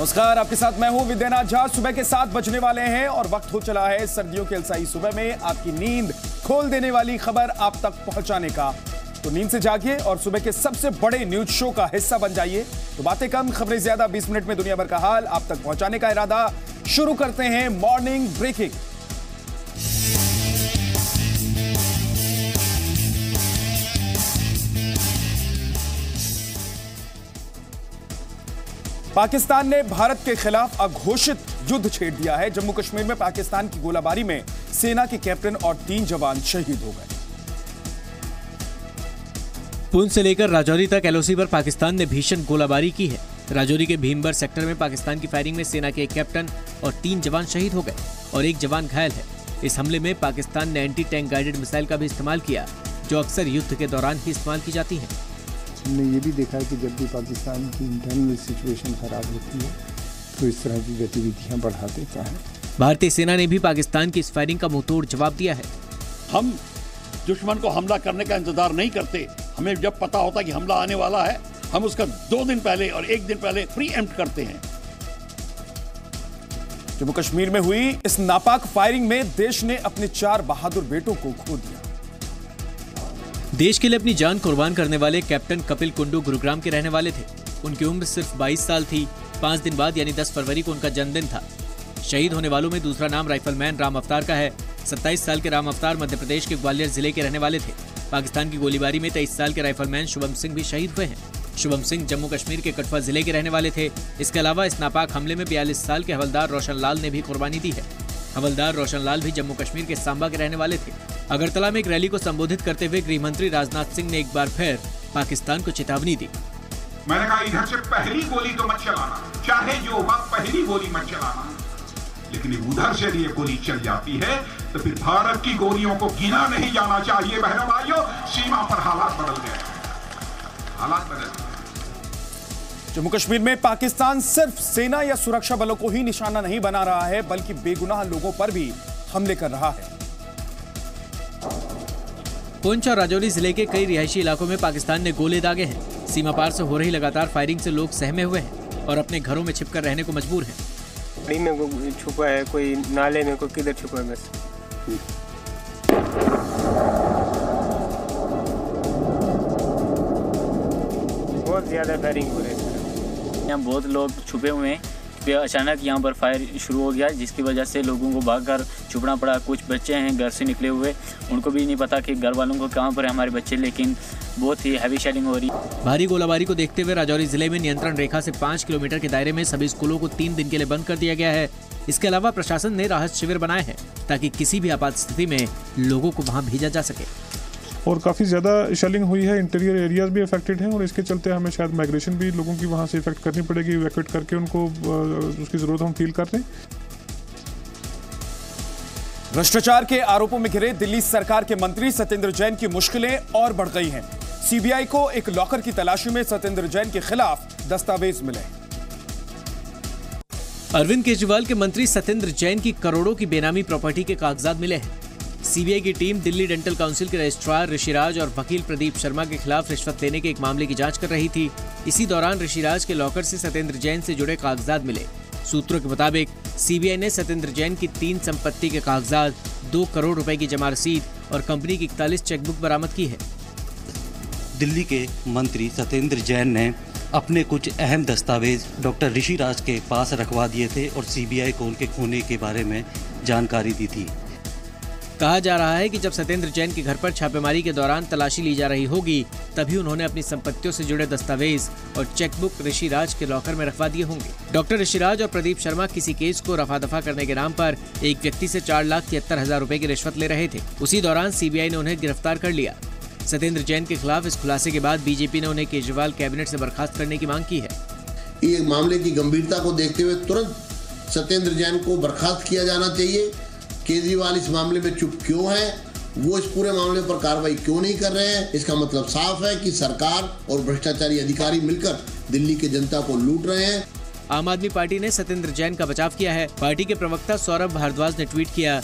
नमस्कार, आपके साथ मैं हूं विद्यानाथ झा। सुबह के 7 बजने वाले हैं और वक्त हो चला है सर्दियों के अलसाई सुबह में आपकी नींद खोल देने वाली खबर आप तक पहुंचाने का। तो नींद से जागिए और सुबह के सबसे बड़े न्यूज शो का हिस्सा बन जाइए। तो बातें कम, खबरें ज्यादा, 20 मिनट में दुनिया भर का हाल आप तक पहुंचाने का इरादा। शुरू करते हैं मॉर्निंग ब्रेकिंग। पाकिस्तान ने भारत के खिलाफ अघोषित युद्ध छेड़ दिया है। जम्मू कश्मीर में पाकिस्तान की गोलाबारी में सेना के कैप्टन और 3 जवान शहीद हो गए। पुंछ से लेकर राजौरी तक एलओसी पर पाकिस्तान ने भीषण गोलाबारी की है। राजौरी के भीमबर सेक्टर में पाकिस्तान की फायरिंग में सेना के एक कैप्टन और 3 जवान शहीद हो गए और 1 जवान घायल है। इस हमले में पाकिस्तान ने एंटी टैंक गाइडेड मिसाइल का भी इस्तेमाल किया, जो अक्सर युद्ध के दौरान ही इस्तेमाल की जाती है। हमने ये भी देखा है कि जब भी पाकिस्तान की इंटरनल सिचुएशन खराब होती है तो इस तरह की गतिविधियां बढ़ा देता है। भारतीय सेना ने भी पाकिस्तान की इस फायरिंग का मुंहतोड़ जवाब दिया है। हम दुश्मन को हमला करने का इंतजार नहीं करते। हमें जब पता होता कि हमला आने वाला है, हम उसका 2 दिन पहले और 1 दिन पहले प्रीएम्प्ट करते हैं। जम्मू कश्मीर में हुई इस नापाक फायरिंग में देश ने अपने 4 बहादुर बेटों को खो दिया। देश के लिए अपनी जान कुर्बान करने वाले कैप्टन कपिल कुंडू गुरुग्राम के रहने वाले थे। उनकी उम्र सिर्फ 22 साल थी। 5 दिन बाद यानी 10 फरवरी को उनका जन्मदिन था। शहीद होने वालों में दूसरा नाम राइफलमैन राम अवतार का है। 27 साल के राम अवतार मध्य प्रदेश के ग्वालियर जिले के रहने वाले थे। पाकिस्तान की गोलीबारी में 23 साल के राइफलमैन शुभम सिंह भी शहीद हुए हैं। शुभम सिंह जम्मू कश्मीर के कठुआ जिले के रहने वाले थे। इसके अलावा इस नापाक हमले में 42 साल के हवलदार रोशन लाल ने भी कुर्बानी दी है। हवलदार रोशन लाल भी जम्मू कश्मीर के सांबा के रहने वाले थे। अगरतला में एक रैली को संबोधित करते हुए गृह मंत्री राजनाथ सिंह ने एक बार फिर पाकिस्तान को चेतावनी दी। मैंने कहा इधर से पहली गोली तो मत चलाना, चाहे जो हो पहली गोली मत चलाना, लेकिन उधर से ये गोली चल जाती है तो फिर भारत की गोलियों को गिना नहीं जाना चाहिए। बहनों भाइयों, सीमा पर हालात बदल गए, हालात बदल गए। जम्मू कश्मीर में पाकिस्तान सिर्फ सेना या सुरक्षा बलों को ही निशाना नहीं बना रहा है, बल्कि बेगुनाह लोगों पर भी हमले कर रहा है। पुंछ और राजौरी जिले के कई रिहायशी इलाकों में पाकिस्तान ने गोले दागे हैं। सीमा पार से हो रही लगातार फायरिंग से लोग सहमे हुए हैं और अपने घरों में छिपकर रहने को मजबूर हैं। गली में कोई छुपा है, कोई नाले में, कोई किधर छुपा है। बस बहुत ज्यादा फायरिंग हो रही है। यहाँ बहुत लोग छुपे हुए हैं। फिर अचानक यहाँ पर फायर शुरू हो गया, जिसकी वजह से लोगों को भागकर छुपना पड़ा। कुछ बच्चे हैं घर से निकले हुए, उनको भी नहीं पता कि घर वालों को कहाँ पर है हमारे बच्चे, लेकिन बहुत ही हैवी शेलिंग हो रही है। भारी गोलाबारी को देखते हुए राजौरी जिले में नियंत्रण रेखा से 5 किलोमीटर के दायरे में सभी स्कूलों को 3 दिन के लिए बंद कर दिया गया है। इसके अलावा प्रशासन ने राहत शिविर बनाए हैं ताकि किसी भी आपात स्थिति में लोगों को वहाँ भेजा जा सके। और काफ़ी ज़्यादा शेलिंग हुई है, इंटीरियर एरियाज भी अफेक्टेड हैं और इसके चलते हमें शायद माइग्रेशन भी लोगों की वहाँ से इफेक्ट करनी पड़ेगी। इवैक्यूएट करके उनको उसकी ज़रूरत हम फील कर रहे हैं। भ्रष्टाचार के आरोपों में घिरे दिल्ली सरकार के मंत्री सत्येंद्र जैन की मुश्किलें और बढ़ गई हैं। सीबीआई को एक लॉकर की तलाशी में सत्येंद्र जैन के खिलाफ दस्तावेज मिले। अरविंद केजरीवाल के मंत्री सत्येंद्र जैन की करोड़ों की बेनामी प्रॉपर्टी के कागजात मिले हैं। सीबीआई की टीम दिल्ली डेंटल काउंसिल के रजिस्ट्रार ऋषिराज और वकील प्रदीप शर्मा के खिलाफ रिश्वत लेने के एक मामले की जांच कर रही थी। इसी दौरान ऋषिराज के लॉकर से सत्येंद्र जैन से जुड़े कागजात मिले। सूत्रों के मुताबिक सीबीआई ने सत्येंद्र जैन की 3 संपत्ति के कागजात, 2 करोड़ रुपए की जमा रसीद और कंपनी की 41 चेकबुक बरामद की है। दिल्ली के मंत्री सत्येंद्र जैन ने अपने कुछ अहम दस्तावेज डॉक्टर ऋषिराज के पास रखवा दिए थे और सीबीआई को उनके खोने के बारे में जानकारी दी थी। कहा जा रहा है कि जब सत्येंद्र जैन के घर पर छापेमारी के दौरान तलाशी ली जा रही होगी, तभी उन्होंने अपनी संपत्तियों से जुड़े दस्तावेज और चेकबुक ऋषिराज के लॉकर में रखवा दिए होंगे। डॉक्टर ऋषिराज और प्रदीप शर्मा किसी केस को रफा दफा करने के नाम पर एक व्यक्ति से 4,73,000 रुपए की रिश्वत ले रहे थे। उसी दौरान सीबीआई ने उन्हें गिरफ्तार कर लिया। सत्येंद्र जैन के खिलाफ इस खुलासे के बाद बीजेपी ने उन्हें केजरीवाल कैबिनेट से बर्खास्त करने की मांग की है। ये मामले की गंभीरता को देखते हुए तुरंत सत्येंद्र जैन को बर्खास्त किया जाना चाहिए। केजरीवाल इस मामले में चुप क्यों है, वो इस पूरे मामले पर कार्रवाई क्यों नहीं कर रहे हैं? इसका मतलब साफ है कि सरकार और भ्रष्टाचारी अधिकारी मिलकर दिल्ली की जनता को लूट रहे हैं। आम आदमी पार्टी ने सत्येंद्र जैन का बचाव किया है। पार्टी के प्रवक्ता सौरभ भारद्वाज ने ट्वीट किया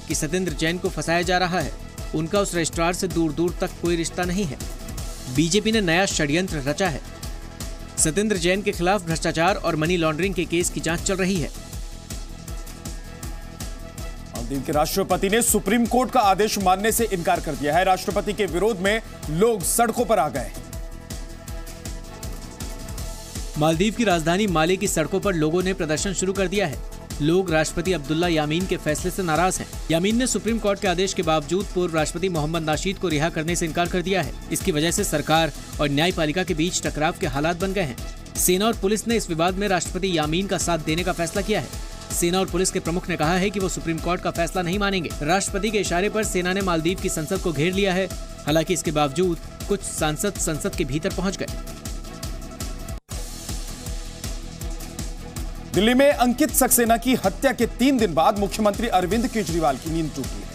कि सत्येंद्र जैन को फंसाया जा रहा है, उनका उस रजिस्ट्रार से दूर दूर तक कोई रिश्ता नहीं है। बीजेपी ने नया षड्यंत्र रचा है। सत्येंद्र जैन के खिलाफ भ्रष्टाचार और मनी लॉन्ड्रिंग के केस की जांच चल रही है। मालदीव के राष्ट्रपति ने सुप्रीम कोर्ट का आदेश मानने से इनकार कर दिया है। राष्ट्रपति के विरोध में लोग सड़कों पर आ गए। मालदीव की राजधानी माले की सड़कों पर लोगों ने प्रदर्शन शुरू कर दिया है। लोग राष्ट्रपति अब्दुल्ला यामीन के फैसले से नाराज हैं। यामीन ने सुप्रीम कोर्ट के आदेश के बावजूद पूर्व राष्ट्रपति मोहम्मद नाशीद को रिहा करने से इनकार कर दिया है। इसकी वजह से सरकार और न्यायपालिका के बीच टकराव के हालात बन गए हैं। सेना और पुलिस ने इस विवाद में राष्ट्रपति यामीन का साथ देने का फैसला किया है। सेना और पुलिस के प्रमुख ने कहा है कि वो सुप्रीम कोर्ट का फैसला नहीं मानेंगे। राष्ट्रपति के इशारे पर सेना ने मालदीव की संसद को घेर लिया है। हालांकि इसके बावजूद कुछ सांसद संसद के भीतर पहुंच गए। दिल्ली में अंकित सक्सेना की हत्या के 3 दिन बाद मुख्यमंत्री अरविंद केजरीवाल की नींद टूटी है।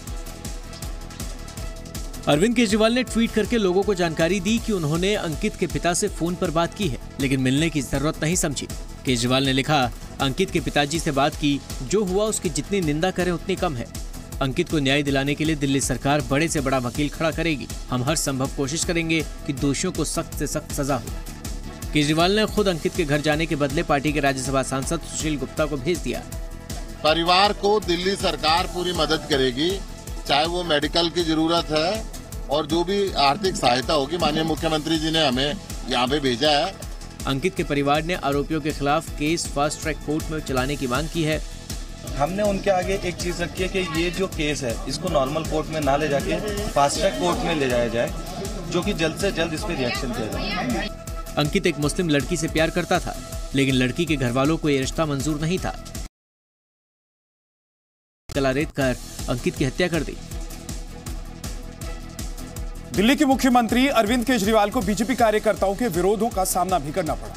अरविंद केजरीवाल ने ट्वीट करके लोगों को जानकारी दी कि उन्होंने अंकित के पिता से फोन पर बात की है, लेकिन मिलने की जरूरत नहीं समझी। केजरीवाल ने लिखा, अंकित के पिताजी से बात की, जो हुआ उसकी जितनी निंदा करें उतनी कम है। अंकित को न्याय दिलाने के लिए दिल्ली सरकार बड़े से बड़ा वकील खड़ा करेगी। हम हर संभव कोशिश करेंगे कि दोषियों को सख्त से सख्त सजा हो। केजरीवाल ने खुद अंकित के घर जाने के बदले पार्टी के राज्यसभा सांसद सुशील गुप्ता को भेज दिया। परिवार को दिल्ली सरकार पूरी मदद करेगी, चाहे वो मेडिकल की जरूरत है और जो भी आर्थिक सहायता होगी। माननीय मुख्यमंत्री जी ने हमें यहाँ पे भेजा है। अंकित के परिवार ने आरोपियों के खिलाफ केस फास्ट ट्रैक कोर्ट में चलाने की मांग की है। हमने उनके आगे एक चीज रखी है कि ये जो केस है इसको नॉर्मल कोर्ट में ना ले जाके फास्ट ट्रैक कोर्ट में ले जाया जाए, जो कि जल्द से जल्द इस पे रिएक्शन किया जाए। अंकित एक मुस्लिम लड़की से प्यार करता था, लेकिन लड़की के घर वालों को ये रिश्ता मंजूर नहीं था। गला रेत कर अंकित की हत्या कर दी। दिल्ली के मुख्यमंत्री अरविंद केजरीवाल को बीजेपी कार्यकर्ताओं के विरोधों का सामना भी करना पड़ा।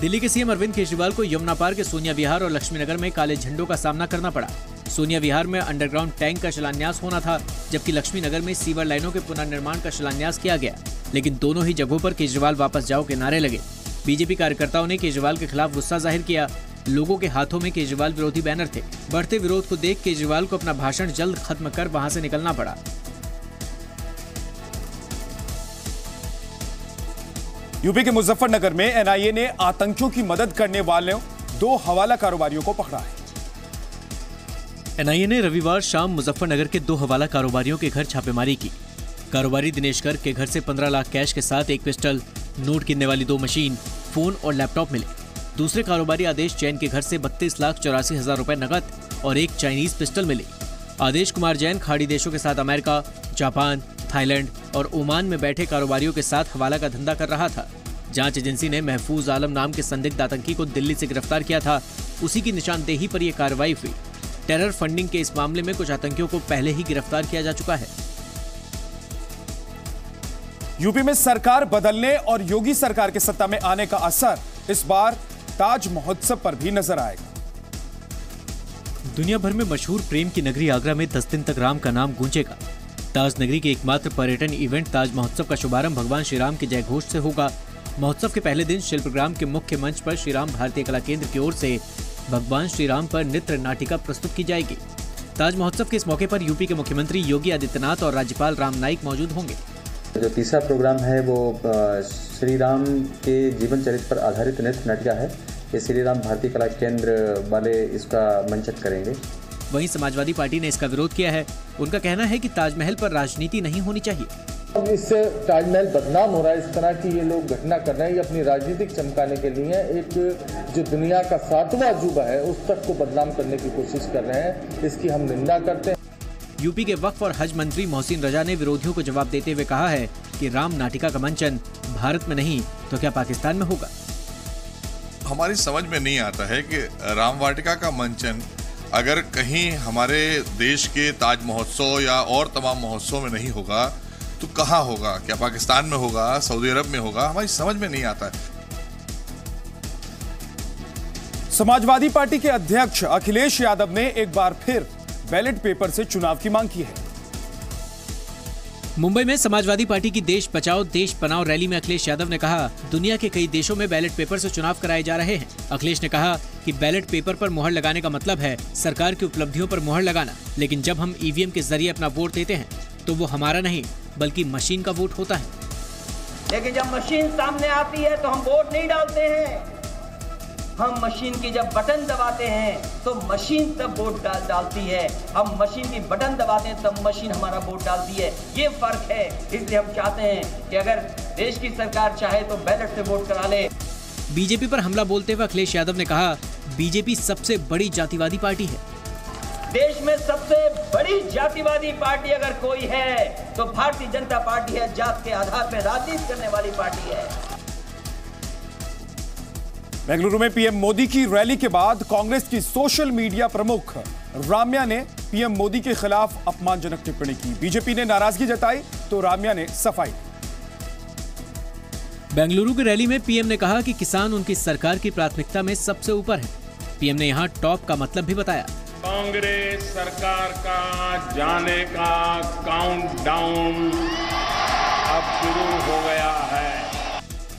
दिल्ली के सीएम अरविंद केजरीवाल को यमुना पार के सोनिया विहार और लक्ष्मीनगर में काले झंडों का सामना करना पड़ा। सोनिया विहार में अंडरग्राउंड टैंक का शिलान्यास होना था, जबकि लक्ष्मीनगर में सीवर लाइनों के पुनर्निर्माण का शिलान्यास किया गया, लेकिन दोनों ही जगहों पर केजरीवाल वापस जाओ के नारे लगे। बीजेपी कार्यकर्ताओं ने केजरीवाल के खिलाफ गुस्सा जाहिर किया। लोगों के हाथों में केजरीवाल विरोधी बैनर थे। बढ़ते विरोध को देख केजरीवाल को अपना भाषण जल्द खत्म कर वहां से निकलना पड़ा। यूपी के मुजफ्फरनगर में एनआईए ने आतंकियों की मदद करने वाले 2 हवाला कारोबारियों को पकड़ा है। एनआईए ने रविवार शाम मुजफ्फरनगर के 2 हवाला कारोबारियों के घर छापेमारी की। कारोबारी दिनेश गर्ग के घर से 15 लाख कैश के साथ एक पिस्टल, नोट गिनने वाली 2 मशीन, फोन और लैपटॉप मिले। दूसरे कारोबारी आदेश जैन के घर से 32,84,000 रुपए नकद और एक चाइनीज पिस्टल मिली। आदेश कुमार जैन खाड़ी देशों के साथ अमेरिका, जापान, थाईलैंड और ओमान में बैठे कारोबारियों के साथ हवाला का धंधा कर रहा था। जांच एजेंसी ने महफूज आलम नाम के संदिग्ध आतंकी को दिल्ली से गिरफ्तार किया था। उसी की निशानदेही पर यह कार्रवाई हुई। टेरर फंडिंग के इस मामले में कुछ आतंकियों को पहले ही गिरफ्तार किया जा चुका है। यूपी में सरकार बदलने और योगी सरकार के सत्ता में आने का असर इस बार ताज महोत्सव पर भी नजर आएगा। दुनिया भर में मशहूर प्रेम की नगरी आगरा में 10 दिन तक राम का नाम गूंजेगा। ताज नगरी के एकमात्र पर्यटन इवेंट ताज महोत्सव का शुभारंभ भगवान श्री राम के जय घोष से होगा। महोत्सव के पहले दिन शिल्पग्राम के मुख्य मंच पर श्री राम भारतीय कला केंद्र की ओर से भगवान श्री राम पर नृत्य नाटिका प्रस्तुत की जाएगी। ताज महोत्सव के इस मौके पर यूपी के मुख्यमंत्री योगी आदित्यनाथ और राज्यपाल राम नाईक मौजूद होंगे। जो तीसरा प्रोग्राम है वो श्री राम के जीवन चरित्र पर आधारित नृत्य नाटिका है। ये श्री राम भारतीय कला केंद्र वाले इसका मंचन करेंगे। वहीं समाजवादी पार्टी ने इसका विरोध किया है। उनका कहना है कि ताजमहल पर राजनीति नहीं होनी चाहिए। अब इससे ताजमहल बदनाम हो रहा है। इस तरह की ये लोग घटना कर रहे हैं, ये अपनी राजनीतिक चमकाने के लिए एक जो दुनिया का 7वां अजूबा है उस तक को बदनाम करने की कोशिश कर रहे हैं। इसकी हम निंदा करते हैं। यूपी के वक्फ और हज मंत्री मोहसिन रजा ने विरोधियों को जवाब देते हुए कहा है कि राम नाटिका का मंचन भारत में नहीं तो क्या पाकिस्तान में होगा। हमारी समझ में नहीं आता है कि राम वाटिका का मंचन अगर कहीं हमारे देश के ताज महोत्सव या और तमाम महोत्सव में नहीं होगा तो कहाँ होगा? क्या पाकिस्तान में होगा, सऊदी अरब में होगा? हमारी समझ में नहीं आता है। समाजवादी पार्टी के अध्यक्ष अखिलेश यादव ने एक बार फिर बैलेट पेपर से चुनाव की मांग की है। मुंबई में समाजवादी पार्टी की देश बचाओ देश बनाओ रैली में अखिलेश यादव ने कहा, दुनिया के कई देशों में बैलेट पेपर से चुनाव कराए जा रहे हैं। अखिलेश ने कहा कि बैलेट पेपर पर मुहर लगाने का मतलब है सरकार की उपलब्धियों पर मुहर लगाना, लेकिन जब हम ईवीएम के जरिए अपना वोट देते हैं तो वो हमारा नहीं बल्कि मशीन का वोट होता है। लेकिन जब मशीन सामने आती है तो हम वोट नहीं डालते हैं। हम मशीन की जब बटन दबाते हैं तो मशीन तब वोट डालती है। हम मशीन की बटन दबाते हैं तब मशीन हमारा वोट डालती है। ये फर्क है। इसलिए हम चाहते हैं कि अगर देश की सरकार चाहे तो बैलेट से वोट करा ले। बीजेपी पर हमला बोलते हुए अखिलेश यादव ने कहा, बीजेपी सबसे बड़ी जातिवादी पार्टी है। देश में सबसे बड़ी जातिवादी पार्टी अगर कोई है तो भारतीय जनता पार्टी है। जात के आधार पर राजनीति करने वाली पार्टी है। बेंगलुरु में पीएम मोदी की रैली के बाद कांग्रेस की सोशल मीडिया प्रमुख राम्या ने पीएम मोदी के खिलाफ अपमानजनक टिप्पणी की। बीजेपी ने नाराजगी जताई तो राम्या ने सफाई। बेंगलुरु की रैली में पीएम ने कहा कि किसान उनकी सरकार की प्राथमिकता में सबसे ऊपर है। पीएम ने यहां टॉप का मतलब भी बताया। कांग्रेस सरकार का जाने का काउंटडाउन अब शुरू हो गया है।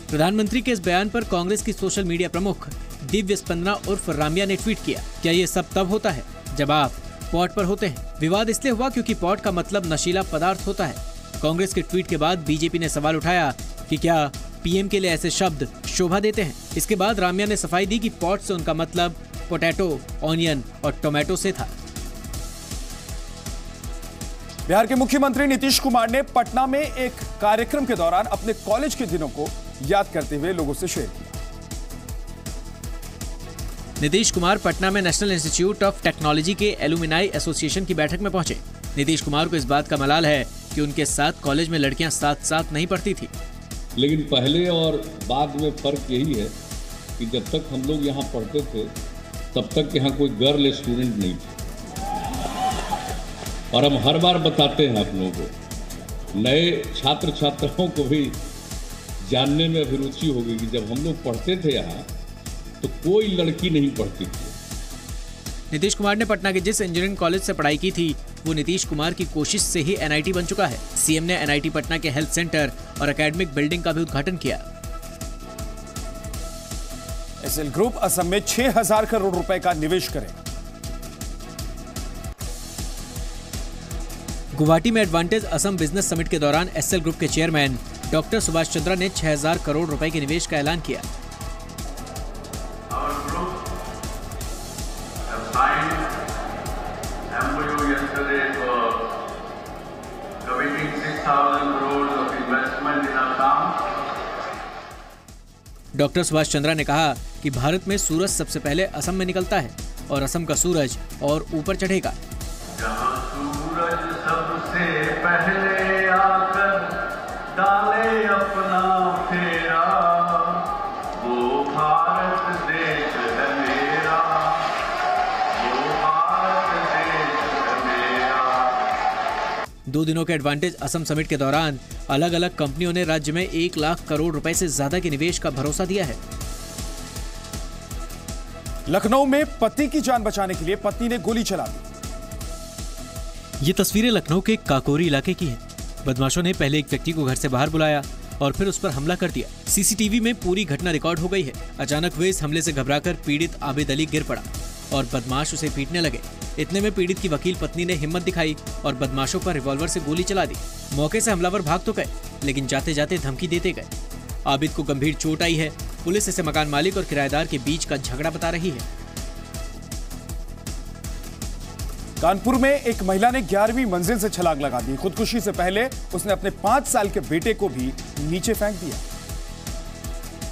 प्रधानमंत्री के इस बयान पर कांग्रेस की सोशल मीडिया प्रमुख दिव्य स्पंदना उर्फ राम्या ने ट्वीट किया, क्या ये सब तब होता है जब आप पॉट पर होते हैं? विवाद इसलिए हुआ क्योंकि पॉट का मतलब नशीला पदार्थ होता है। कांग्रेस के ट्वीट के बाद बीजेपी ने सवाल उठाया कि क्या पीएम के लिए ऐसे शब्द शोभा देते हैं। इसके बाद राम्या ने सफाई दी कि पॉट से उनका मतलब पोटैटो, ऑनियन और टोमेटो से था। बिहार के मुख्यमंत्री नीतीश कुमार ने पटना में एक कार्यक्रम के दौरान अपने कॉलेज के दिनों को याद करते हुए लोगों से शेयर किया। नीतीश कुमार पटना में नेशनल इंस्टीट्यूट ऑफ टेक्नोलॉजी के एलुमिनाई एसोसिएशन की बैठक में पहुंचे। नीतीश कुमार को इस बात का मलाल है कि उनके साथ कॉलेज में लड़कियां साथ साथ नहीं पढ़ती थी। लेकिन पहले और बाद में फर्क यही है कि जब तक हम लोग यहाँ पढ़ते थे तब तक यहाँ कोई गर्ल स्टूडेंट नहीं थी। और हम हर बार बताते हैं आप लोगों को, नए छात्र छात्राओं को भी जानने में अभिरुचि होगी कि जब हम लोग पढ़ते थे यहाँ तो कोई लड़की नहीं पढ़ती थी। नीतीश कुमार ने पटना के जिस इंजीनियरिंग कॉलेज से पढ़ाई की थी वो नीतीश कुमार की कोशिश से ही एनआईटी बन चुका है। सीएम ने एनआईटी पटना के हेल्थ सेंटर और एकेडमिक बिल्डिंग का भी उद्घाटन किया। एसएल ग्रुप असम में 6,000 करोड़ रुपए का निवेश करेगा। गुवाहाटी में एडवांटेज असम बिजनेस समिट के दौरान एसएल ग्रुप के चेयरमैन डॉक्टर सुभाष चंद्रा ने 6,000 करोड़ रुपए के निवेश का ऐलान किया। डॉक्टर सुभाष चंद्रा ने कहा कि भारत में सूरज सबसे पहले असम में निकलता है और असम का सूरज और ऊपर चढ़ेगा। जहाँ सूरज सबसे पहले आकर डाले अपना फेरा, वो भारत देश है मेरा, वो भारत देश है मेरा। 2 दिनों के एडवांटेज असम समिट के दौरान अलग अलग कंपनियों ने राज्य में 1 लाख करोड़ रुपए से ज्यादा के निवेश का भरोसा दिया है। लखनऊ में पति की जान बचाने के लिए पत्नी ने गोली चला दी। ये तस्वीरें लखनऊ के काकोरी इलाके की हैं। बदमाशों ने पहले एक व्यक्ति को घर से बाहर बुलाया और फिर उस पर हमला कर दिया। सीसीटीवी में पूरी घटना रिकॉर्ड हो गई है। अचानक हुए इस हमले से घबराकर पीड़ित आबिद अली गिर पड़ा और बदमाश उसे पीटने लगे। इतने में पीड़ित की वकील पत्नी ने हिम्मत दिखाई और बदमाशों पर रिवॉल्वर से गोली चला दी। मौके से हमलावर भाग तो गए लेकिन जाते जाते धमकी देते गए। आबिद को गंभीर चोट आई है। पुलिस इसे मकान मालिक और किराएदार के बीच का झगड़ा बता रही है। कानपुर में एक महिला ने 11वीं मंजिल से छलांग लगा दी। खुदकुशी से पहले उसने अपने 5 साल के बेटे को भी नीचे फेंक दिया।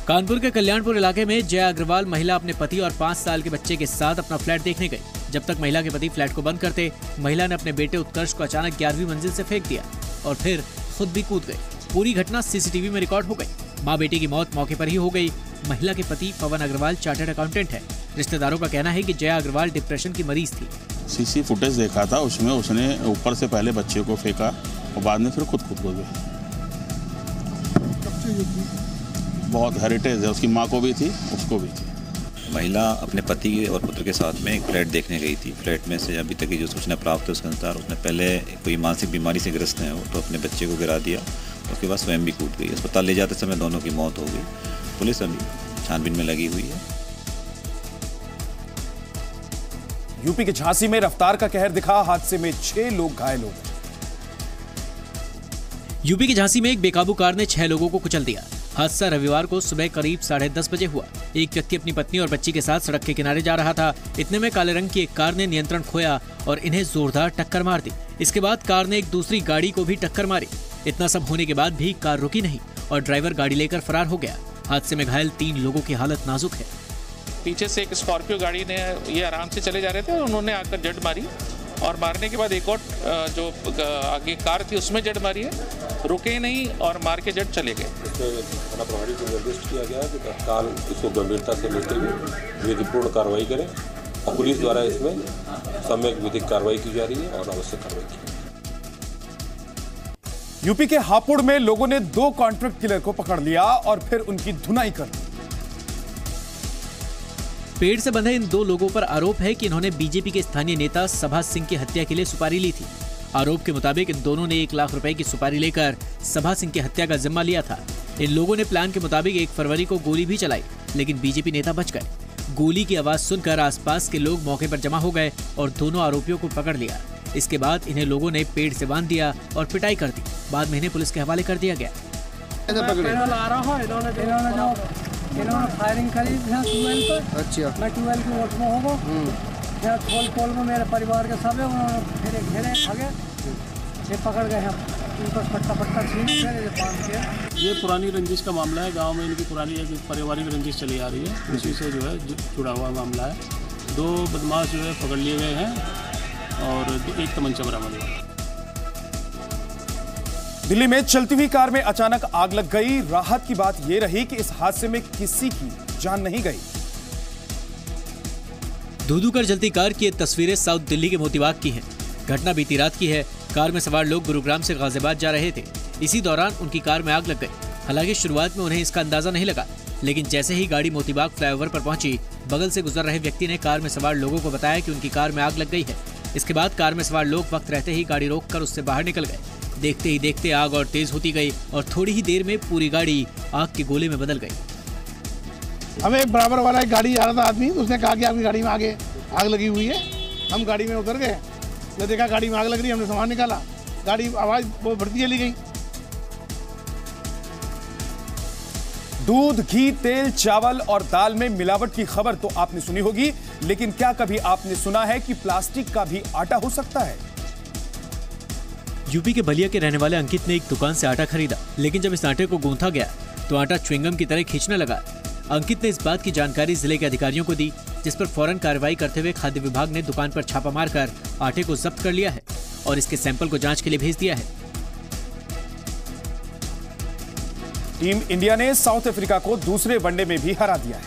कानपुर के कल्याणपुर इलाके में जया अग्रवाल महिला अपने पति और 5 साल के बच्चे के साथ अपना फ्लैट देखने गई। जब तक महिला के पति फ्लैट को बंद करते, महिला ने अपने बेटे उत्कर्ष को अचानक 11वीं मंजिल से फेंक दिया और फिर खुद भी कूद गई। पूरी घटना सीसीटीवी में रिकॉर्ड हो गई। माँ बेटी की मौत मौके पर ही हो गई। महिला के पति पवन अग्रवाल चार्टर्ड अकाउंटेंट है। रिश्तेदारों का कहना है कि जया अग्रवाल डिप्रेशन की मरीज थी। सीसी फुटेज देखा था, उसमें उसने ऊपर से पहले बच्चे को फेंका और बाद में फिर खुद कूद गई। बहुत हेरिटेज है, उसकी माँ को भी थी, उसको भी थी। महिला अपने पति और पुत्र के साथ में एक फ्लैट देखने गई थी। फ्लैट में से अभी तक की जो सूचना प्राप्त है उसके अनुसार उसने पहले कोई मानसिक बीमारी से ग्रस्त है तो अपने बच्चे को गिरा दिया, उसके बाद स्वयं भी कूद गई। अस्पताल ले जाते समय दोनों की मौत हो गई। पुलिस अभी छानबीन में लगी हुई है। यूपी के झांसी में रफ्तार का कहर दिखा। हादसे में 6 लोग घायल हो गए। यूपी के झांसी में एक बेकाबू कार ने 6 लोगों को कुचल दिया। हादसा रविवार को सुबह करीब 10:30 बजे हुआ। एक व्यक्ति अपनी पत्नी और बच्ची के साथ सड़क के किनारे जा रहा था। इतने में काले रंग की एक कार ने नियंत्रण खोया और इन्हें जोरदार टक्कर मार दी। इसके बाद कार ने एक दूसरी गाड़ी को भी टक्कर मारी। इतना सब होने के बाद भी कार रुकी नहीं और ड्राइवर गाड़ी लेकर फरार हो गया। हादसे में घायल 3 लोगों की हालत नाजुक है। पीछे से एक स्कॉर्पियो गाड़ी ने, ये आराम से चले जा रहे थे और उन्होंने आकर जड़ मारी और मारने के बाद एक और जो आगे कार थी उसमें जड़ मारी है, रुके नहीं और मार के जड़ चले गए। थाना प्रभारी को निर्दिष्ट किया गया कि तत्काल इसको गंभीरता से लेते हुए विधिपूर्ण कार्रवाई करें और पुलिस द्वारा इसमें सम्यक विधिक कार्रवाई की जा रही है और आवश्यक कार्रवाई की। यूपी के हापुड़ में लोगों ने 2 कॉन्ट्रैक्ट किलर को पकड़ लिया और फिर उनकी धुनाई कर दी। पेड़ से बंधे इन 2 लोगों पर आरोप है कि इन्होंने बीजेपी के स्थानीय नेता सभा सिंह की हत्या के लिए सुपारी ली थी। आरोप के मुताबिक इन दोनों ने 1 लाख रुपए की सुपारी लेकर सभा सिंह की हत्या का जिम्मा लिया था। इन लोगों ने प्लान के मुताबिक 1 फरवरी को गोली भी चलाई, लेकिन बीजेपी नेता बच गए। गोली की आवाज सुनकर आसपास के लोग मौके पर जमा हो गए और दोनों आरोपियों को पकड़ लिया। इसके बाद इन्हें लोगों ने पेड़ से बांध दिया और पिटाई कर दी। बाद में इन्हें पुलिस के हवाले कर दिया गया। इन्होंने फायरिंग करी 12 पर। अच्छा। मैं 12 की वोट में होगा। खोल में मेरे परिवार के सब है, उन्होंने घेरे आगे ये पकड़ गए हैं, उनको पट्टा छीन के। ये पुरानी रंजिश का मामला है। गांव में इनकी पुरानी एक पारिवारिक रंजिश चली आ रही है, उसी से जो है जुड़ा हुआ मामला है। 2 बदमाश जो है पकड़ लिए गए हैं और 1 तमंचा बरामद हुआ। दिल्ली में चलती हुई कार में अचानक आग लग गई। राहत की बात यह रही कि इस हादसे में किसी की जान नहीं गई। धू-धू कर जलती कार की ये तस्वीरें साउथ दिल्ली के मोतीबाग की हैं। घटना बीती रात की है। कार में सवार लोग गुरुग्राम से गाजियाबाद जा रहे थे। इसी दौरान उनकी कार में आग लग गई। हालांकि शुरुआत में उन्हें इसका अंदाजा नहीं लगा, लेकिन जैसे ही गाड़ी मोतीबाग फ्लाईओवर पर पहुंची, बगल से गुजर रहे व्यक्ति ने कार में सवार लोगों को बताया कि उनकी कार में आग लग गई है। इसके बाद कार में सवार लोग वक्त रहते ही गाड़ी रोककर उससे बाहर निकल गए। देखते ही देखते आग और तेज होती गई और थोड़ी ही देर में पूरी गाड़ी आग के गोले में बदल गई। हमें बराबर वाला एक गाड़ी आ रहा था आदमी, उसने कहा कि आपकी गाड़ी में आगे आग लगी हुई है। हम गाड़ी में उतर गए, तो देखा गाड़ी में आग लग रही है, हमने सामान निकाला, गाड़ी आवाज वो बढ़ती चली गई। दूध, घी, तेल, चावल और दाल में मिलावट की खबर तो आपने सुनी होगी, लेकिन क्या कभी आपने सुना है कि प्लास्टिक का भी आटा हो सकता है? यूपी के बलिया के रहने वाले अंकित ने एक दुकान से आटा खरीदा, लेकिन जब इस आटे को गूंथा गया तो आटा च्युइंगम की तरह खींचने लगा। अंकित ने इस बात की जानकारी जिले के अधिकारियों को दी, जिस पर फौरन कार्रवाई करते हुए खाद्य विभाग ने दुकान पर छापा मारकर आटे को जब्त कर लिया है और इसके सैंपल को जांच के लिए भेज दिया है। टीम इंडिया ने साउथ अफ्रीका को दूसरे वनडे में भी हरा दिया है।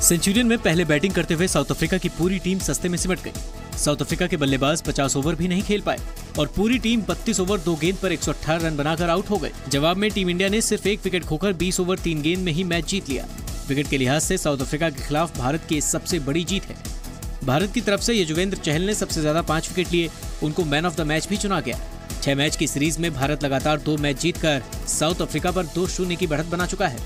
सेंचुरियन में पहले बैटिंग करते हुए साउथ अफ्रीका की पूरी टीम सस्ते में सिमट गई। साउथ अफ्रीका के बल्लेबाज 50 ओवर भी नहीं खेल पाए और पूरी टीम 32 ओवर 2 गेंद पर 118 रन बनाकर आउट हो गए। जवाब में टीम इंडिया ने सिर्फ 1 विकेट खोकर 20 ओवर 3 गेंद में ही मैच जीत लिया। विकेट के लिहाज से साउथ अफ्रीका के खिलाफ भारत की सबसे बड़ी जीत है। भारत की तरफ से यजुवेंद्र चहल ने सबसे ज्यादा 5 विकेट लिए, उनको मैन ऑफ द मैच भी चुना गया। 6 मैच की सीरीज में भारत लगातार 2 मैच जीतकर साउथ अफ्रीका पर 2-0 की बढ़त बना चुका है।